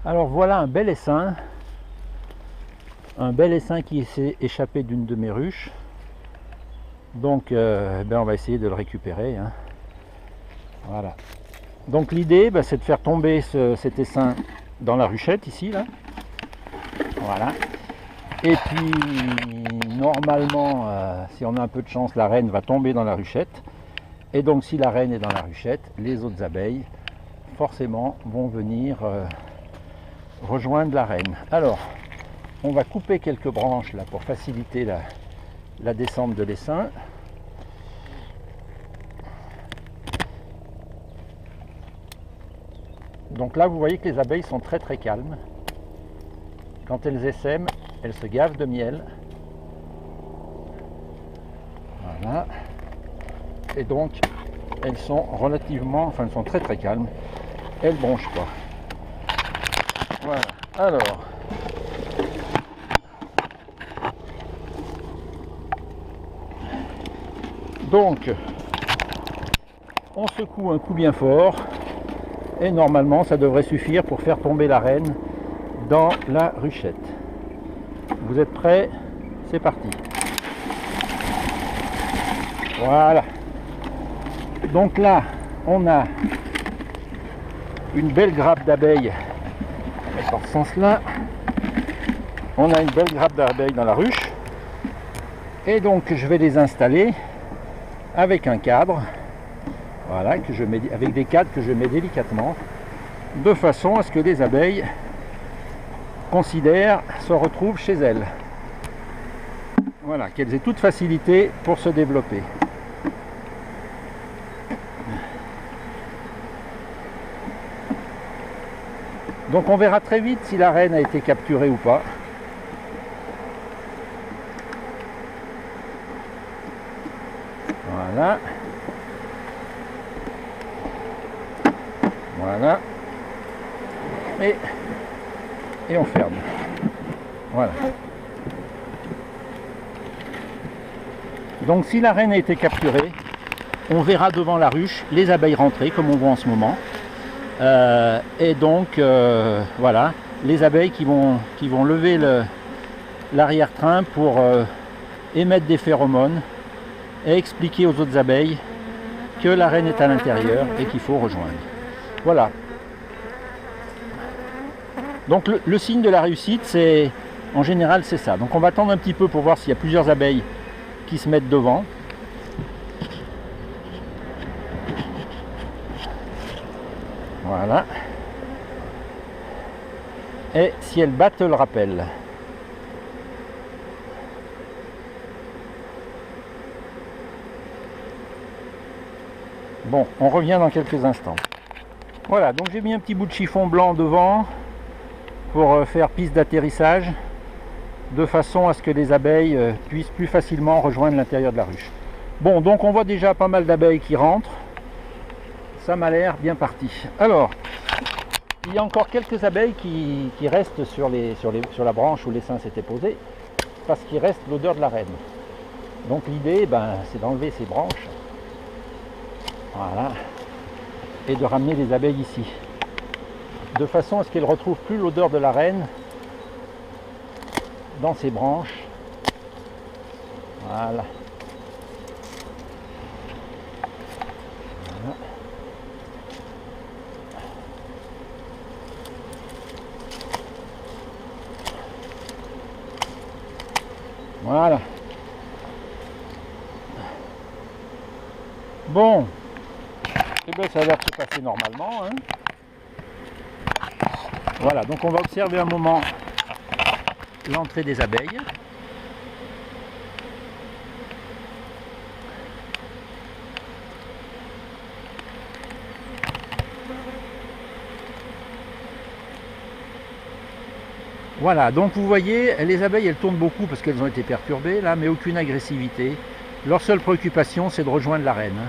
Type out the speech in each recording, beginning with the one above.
Alors voilà un bel essaim qui s'est échappé d'une de mes ruches. Donc on va essayer de le récupérer, hein. Voilà. Donc l'idée, c'est de faire tomber cet essaim dans la ruchette ici, là. Voilà. Et puis normalement, si on a un peu de chance, la reine va tomber dans la ruchette. Et donc si la reine est dans la ruchette, les autres abeilles forcément vont venir rejoindre la reine. Alors, on va couper quelques branches là pour faciliter la descente de l'essaim. Donc là, vous voyez que les abeilles sont très très calmes. Quand elles essaiment, elles se gavent de miel. Voilà. Et donc, elles sont elles sont très très calmes. Elles bronchent pas. Voilà. Alors, donc, on secoue un coup bien fort et normalement ça devrait suffire pour faire tomber la reine dans la ruchette. Vous êtes prêts? C'est parti. Voilà. Donc là, on a une belle grappe d'abeilles. Dans ce sens-là, on a une belle grappe d'abeilles dans la ruche. Et donc, je vais les installer avec un cadre. Voilà, avec des cadres que je mets délicatement, de façon à ce que les abeilles se retrouvent chez elles. Voilà, qu'elles aient toute facilité pour se développer. Donc on verra très vite si la reine a été capturée ou pas. Voilà. Voilà. Et on ferme. Voilà. Donc si la reine a été capturée, on verra devant la ruche les abeilles rentrer comme on voit en ce moment. Et donc voilà, les abeilles qui vont lever l'arrière-train pour émettre des phéromones et expliquer aux autres abeilles que la reine est à l'intérieur et qu'il faut rejoindre. Voilà. Donc le signe de la réussite, en général c'est ça. Donc on va attendre un petit peu pour voir s'il y a plusieurs abeilles qui se mettent devant. Voilà. Et si elles battent le rappel. Bon, on revient dans quelques instants. Voilà, donc j'ai mis un petit bout de chiffon blanc devant pour faire piste d'atterrissage, de façon à ce que les abeilles puissent plus facilement rejoindre l'intérieur de la ruche. Bon, donc on voit déjà pas mal d'abeilles qui rentrent. Ça m'a l'air bien parti. Alors, il y a encore quelques abeilles qui restent sur la branche où l'essaim s'était posé, parce qu'il reste l'odeur de la reine. Donc l'idée, c'est d'enlever ces branches. Voilà. Et de ramener les abeilles ici. De façon à ce qu'elles ne retrouvent plus l'odeur de la reine dans ces branches. Voilà. Voilà. Voilà. Bon. Eh bien, ça a l'air de se passer normalement, hein. Voilà, donc on va observer un moment l'entrée des abeilles. Voilà, donc vous voyez, les abeilles elles tournent beaucoup parce qu'elles ont été perturbées là, mais aucune agressivité. Leur seule préoccupation c'est de rejoindre la reine.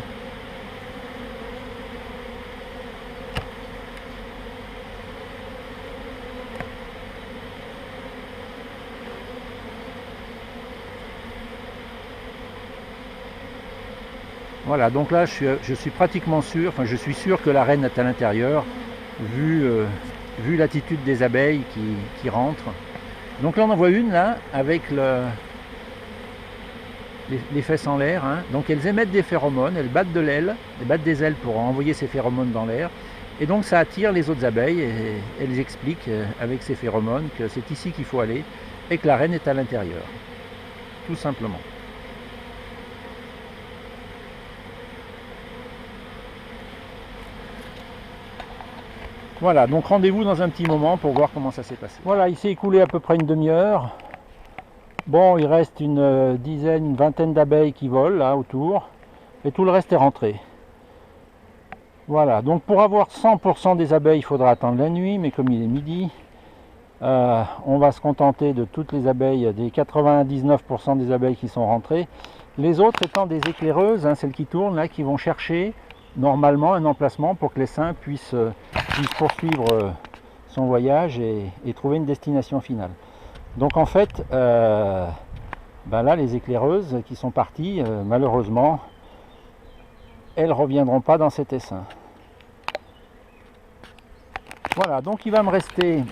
Voilà, donc là je suis pratiquement sûr, je suis sûr que la reine est à l'intérieur, vu vu l'attitude des abeilles qui rentrent. Donc là on en voit une là avec les fesses en l'air, hein. Donc elles émettent des phéromones, elles battent de l'aile, elles battent des ailes pour envoyer ces phéromones dans l'air, et donc ça attire les autres abeilles, et elles expliquent avec ces phéromones que c'est ici qu'il faut aller, et que la reine est à l'intérieur, tout simplement. Voilà, donc rendez-vous dans un petit moment pour voir comment ça s'est passé. Voilà, il s'est écoulé à peu près une demi-heure. Bon, il reste une dizaine, une vingtaine d'abeilles qui volent là autour, et tout le reste est rentré. Voilà, donc pour avoir 100% des abeilles, il faudra attendre la nuit, mais comme il est midi, on va se contenter de toutes les abeilles, des 99% des abeilles qui sont rentrées. Les autres étant des éclaireuses, hein, celles qui tournent là, qui vont chercher normalement un emplacement pour que l'essaim puisse poursuivre son voyage et trouver une destination finale. Donc en fait, ben là les éclaireuses qui sont parties, malheureusement, elles ne reviendront pas dans cet essaim. Voilà, donc il va me rester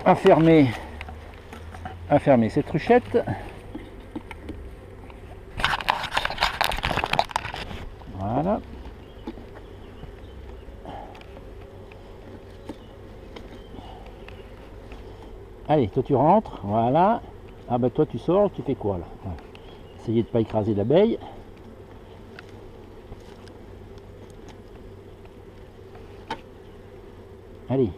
à fermer cette ruchette. Voilà. Allez, toi tu rentres, voilà. Ah bah toi tu sors, tu fais quoi là? Voilà. Essayez de ne pas écraser l'abeille. Allez.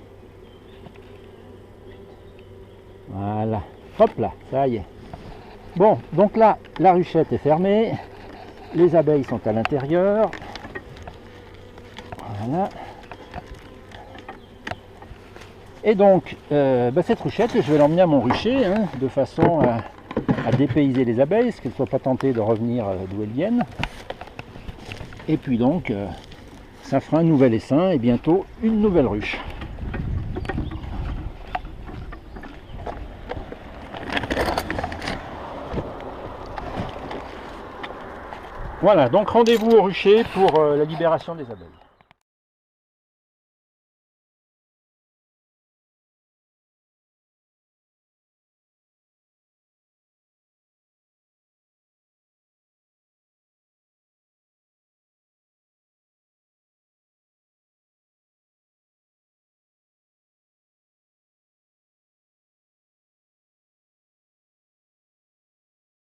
Voilà. Hop là, ça y est. Bon, donc là, la ruchette est fermée. Les abeilles sont à l'intérieur. Voilà. Et donc, cette ruchette, je vais l'emmener à mon rucher, hein, de façon à dépayser les abeilles, parce qu'elles ne soient pas tentées de revenir d'où elles viennent. Et puis donc, ça fera un nouvel essaim et bientôt une nouvelle ruche. Voilà, donc rendez-vous au rucher pour la libération des abeilles.